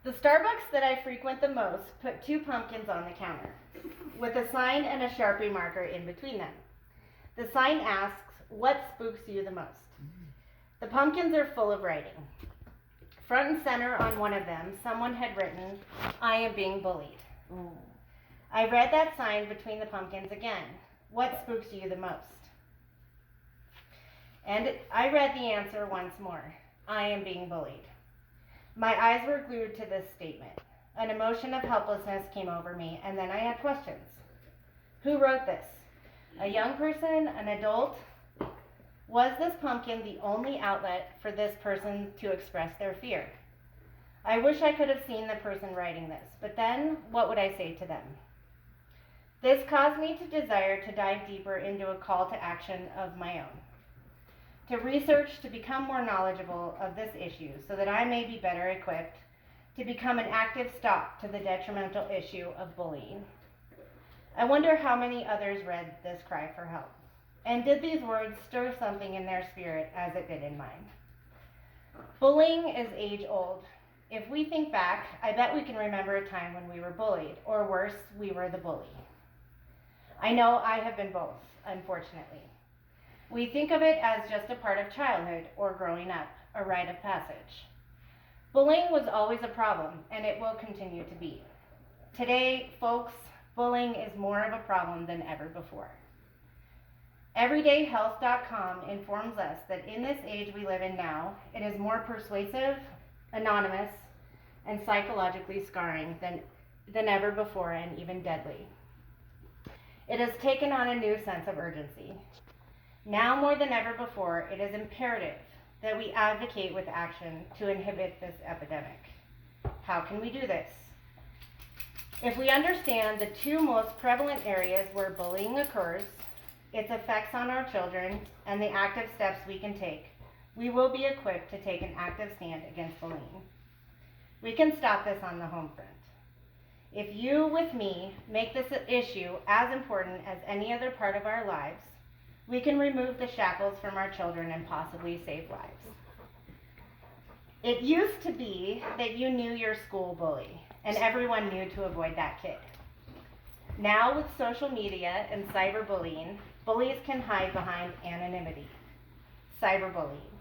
The Starbucks that I frequent the most put 2 pumpkins on the counter, with a sign and a Sharpie marker in between them. The sign asks, "What spooks you the most?" The pumpkins are full of writing. Front and center on one of them, someone had written, "I am being bullied." I read that sign between the pumpkins again. "What spooks you the most?" And I read the answer once more. "I am being bullied." My eyes were glued to this statement. An emotion of helplessness came over me, and then I had questions. Who wrote this? A young person? An adult? Was this pumpkin the only outlet for this person to express their fear? I wish I could have seen the person writing this, but then what would I say to them? This caused me to desire to dive deeper into a call to action of my own, to research to become more knowledgeable of this issue so that I may be better equipped to become an active stop to the detrimental issue of bullying. I wonder how many others read this cry for help. And did these words stir something in their spirit as it did in mine? Bullying is age old. If we think back, I bet we can remember a time when we were bullied, or worse, we were the bully. I know I have been both, unfortunately. We think of it as just a part of childhood or growing up, a rite of passage. Bullying was always a problem, and it will continue to be. Today, folks, bullying is more of a problem than ever before. EverydayHealth.com informs us that in this age we live in now, it is more persuasive, anonymous, and psychologically scarring than ever before, and even deadly. It has taken on a new sense of urgency. Now more than ever before, it is imperative that we advocate with action to inhibit this epidemic. How can we do this? If we understand the 2 most prevalent areas where bullying occurs, its effects on our children, and the active steps we can take, we will be equipped to take an active stand against bullying. We can stop this on the home front. If you, with me, make this issue as important as any other part of our lives, we can remove the shackles from our children and possibly save lives. It used to be that you knew your school bully, and everyone knew to avoid that kid. Now with social media and cyberbullying, bullies can hide behind anonymity. Cyberbullying.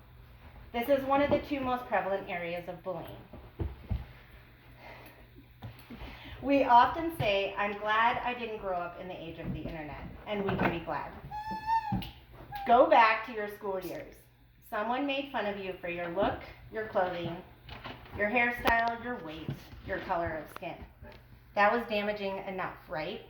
This is one of the 2 most prevalent areas of bullying. We often say, "I'm glad I didn't grow up in the age of the internet," and we can be glad. Go back to your school years. Someone made fun of you for your look, your clothing, your hairstyle, your weight, your color of skin. That was damaging enough, right?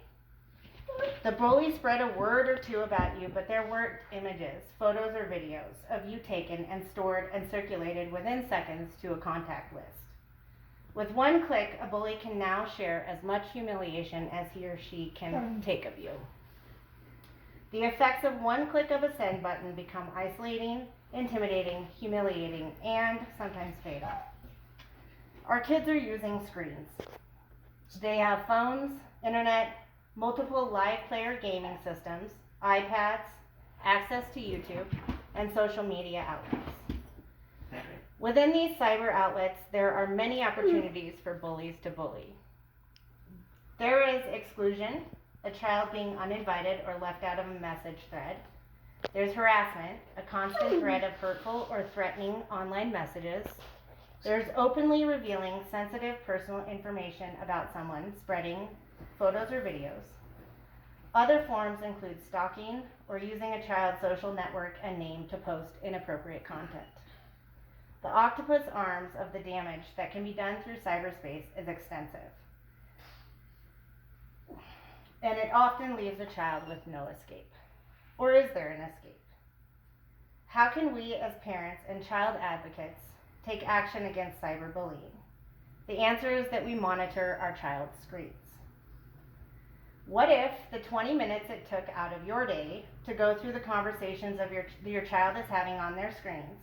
The bully spread a word or 2 about you, but there weren't images, photos, or videos of you taken and stored and circulated within seconds to a contact list. With one click, a bully can now share as much humiliation as he or she can take of you. The effects of one click of a send button become isolating, intimidating, humiliating, and sometimes fatal. Our kids are using screens. They have phones, internet, multiple live player gaming systems, iPads, access to YouTube, and social media outlets. Within these cyber outlets, there are many opportunities for bullies to bully. There is exclusion, a child being uninvited or left out of a message thread. There's harassment, a constant thread of hurtful or threatening online messages. There's openly revealing sensitive personal information about someone, spreading photos or videos. Other forms include stalking or using a child's social network and name to post inappropriate content. The octopus arms of the damage that can be done through cyberspace is extensive, and it often leaves a child with no escape. Or is there an escape? How can we as parents and child advocates take action against cyberbullying? The answer is that we monitor our child's screens. What if the 20 minutes it took out of your day to go through the conversations of your child is having on their screens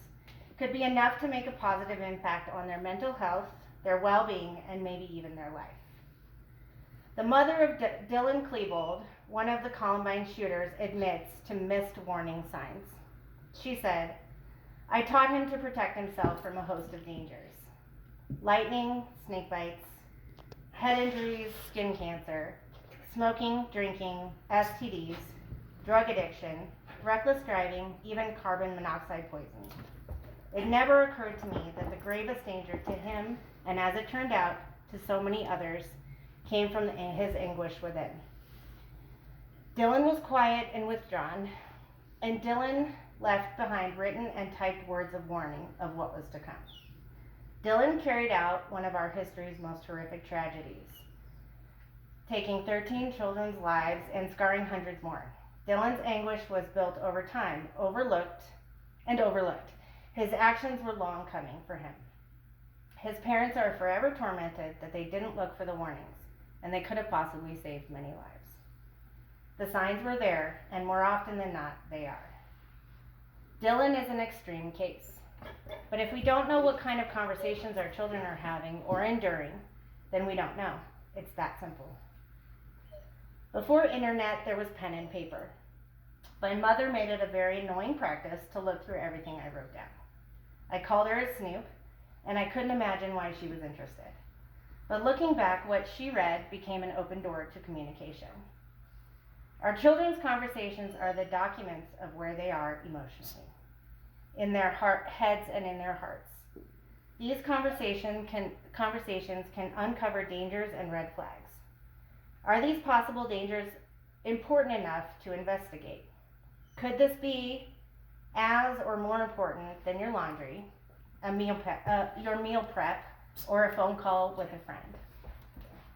could be enough to make a positive impact on their mental health, their well-being, and maybe even their life? The mother of Dylan Klebold, one of the Columbine shooters, admits to missed warning signs. She said, "I taught him to protect himself from a host of dangers." lightning, snake bites, head injuries, skin cancer, smoking, drinking, STDs, drug addiction, reckless driving, even carbon monoxide poisoning. It never occurred to me that the gravest danger to him, and as it turned out, to so many others, came from his anguish within. Dylan was quiet and withdrawn, and Dylan left behind written and typed words of warning of what was to come. Dylan carried out one of our history's most horrific tragedies, taking 13 children's lives and scarring hundreds more. Dylan's anguish was built over time, overlooked. His actions were long coming for him. His parents are forever tormented that they didn't look for the warnings, and they could have possibly saved many lives. The signs were there, and more often than not, they are. Dylan is an extreme case. But if we don't know what kind of conversations our children are having or enduring, then we don't know. It's that simple. Before internet, there was pen and paper. My mother made it a very annoying practice to look through everything I wrote down. I called her a snoop, and I couldn't imagine why she was interested. But looking back, what she read became an open door to communication. Our children's conversations are the documents of where they are emotionally, in their heads and in their hearts. These conversations can uncover dangers and red flags. Are these possible dangers important enough to investigate? Could this be as or more important than your laundry, your meal prep, or a phone call with a friend?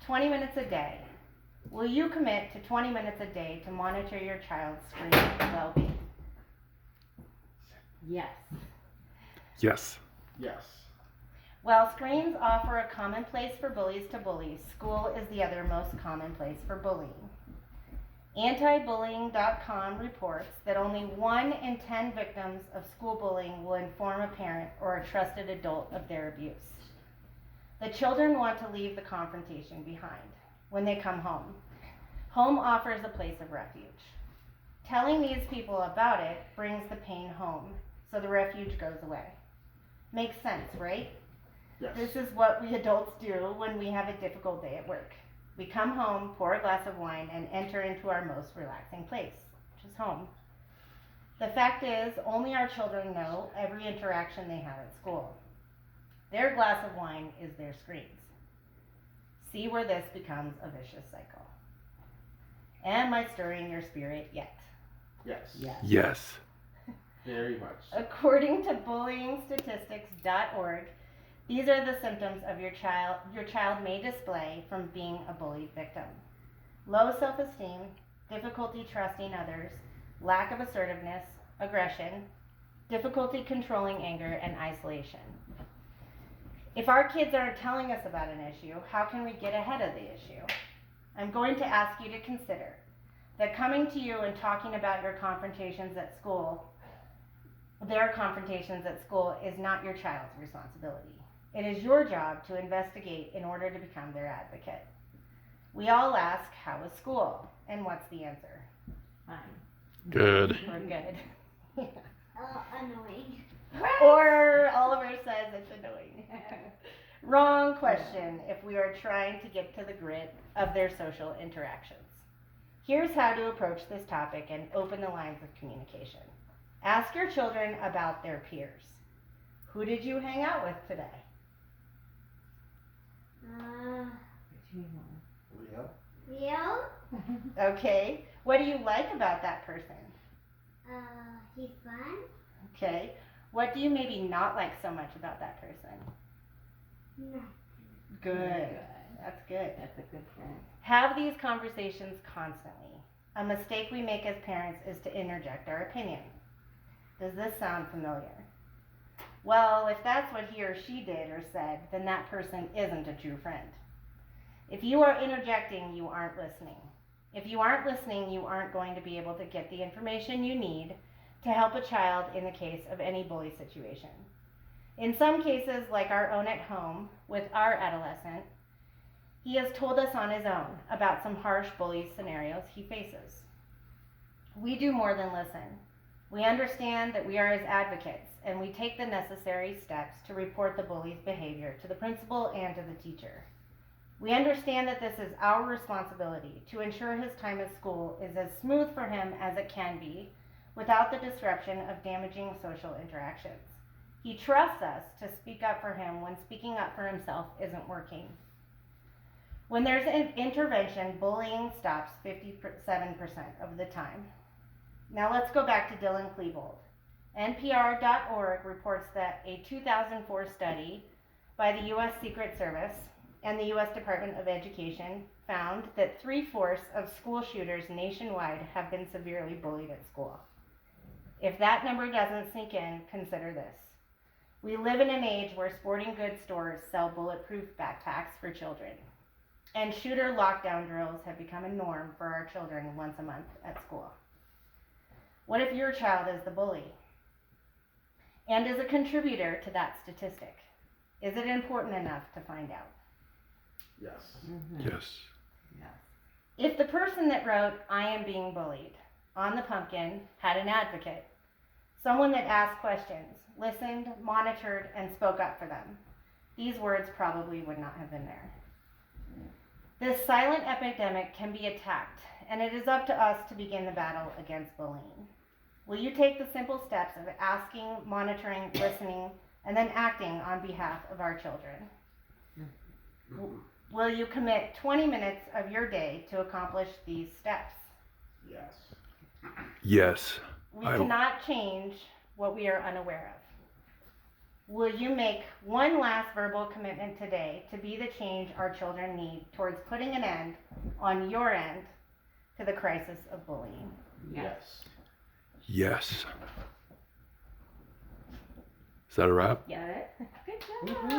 20 minutes a day. Will you commit to 20 minutes a day to monitor your child's screen well-being? Yes. Yes. Yes. While screens offer a common place for bullies to bully, school is the other most common place for bullying. Antibullying.com reports that only 1 in 10 victims of school bullying will inform a parent or a trusted adult of their abuse. The children want to leave the confrontation behind when they come home. Home offers a place of refuge. Telling these people about it brings the pain home, so the refuge goes away. Makes sense, right? Yes. This is what we adults do when we have a difficult day at work. We come home, pour a glass of wine, and enter into our most relaxing place, which is home. The fact is, only our children know every interaction they have at school. Their glass of wine is their screens. See where this becomes a vicious cycle. Am I stirring your spirit yet? Yes. Yes. Yes. Very much. According to bullyingstatistics.org, these are the symptoms of your child may display from being a bullied victim. Low self-esteem, difficulty trusting others, lack of assertiveness, aggression, difficulty controlling anger, and isolation. If our kids aren't telling us about an issue, how can we get ahead of the issue? I'm going to ask you to consider that coming to you and talking about their confrontations at school is not your child's responsibility. It is your job to investigate in order to become their advocate. We all ask, how is school? And what's the answer? Fine. Good. We're good. Annoying. Or Oliver says it's annoying. Wrong question if we are trying to get to the grit of their social interactions. Here's how to approach this topic and open the lines of communication. Ask your children about their peers. Who did you hang out with today? Leo? Okay. What do you like about that person? He's fun. Okay. What do you maybe not like so much about that person? No. Good. That's good. That's a good friend. Have these conversations constantly. A mistake we make as parents is to interject our opinion. Does this sound familiar? Well, if that's what he or she did or said, then that person isn't a true friend. If you are interjecting, you aren't listening. If you aren't listening, you aren't going to be able to get the information you need to help a child in the case of any bully situation. In some cases, like our own at home with our adolescent, he has told us on his own about some harsh bully scenarios he faces. We do more than listen. We understand that we are his advocates, and we take the necessary steps to report the bully's behavior to the principal and to the teacher. We understand that this is our responsibility to ensure his time at school is as smooth for him as it can be, without the disruption of damaging social interactions. He trusts us to speak up for him when speaking up for himself isn't working. When there's an intervention, bullying stops 57% of the time. Now let's go back to Dylan Klebold. NPR.org reports that a 2004 study by the U.S. Secret Service and the U.S. Department of Education found that 3/4 of school shooters nationwide have been severely bullied at school. If that number doesn't sink in, consider this. We live in an age where sporting goods stores sell bulletproof backpacks for children, and shooter lockdown drills have become a norm for our children once a month at school. What if your child is the bully and is a contributor to that statistic? Is it important enough to find out? Yes. Yes. If the person that wrote, "I am being bullied," on the pumpkin had an advocate, someone that asked questions, listened, monitored, and spoke up for them, these words probably would not have been there. This silent epidemic can be attacked, and it is up to us to begin the battle against bullying. Will you take the simple steps of asking, monitoring, listening, and then acting on behalf of our children? Will you commit 20 minutes of your day to accomplish these steps? Yes. Yes. We cannot change what we are unaware of. Will you make one last verbal commitment today to be the change our children need towards putting an end, on your end, to the crisis of bullying? Yes. Yes. Is that a wrap? Get it? Good job.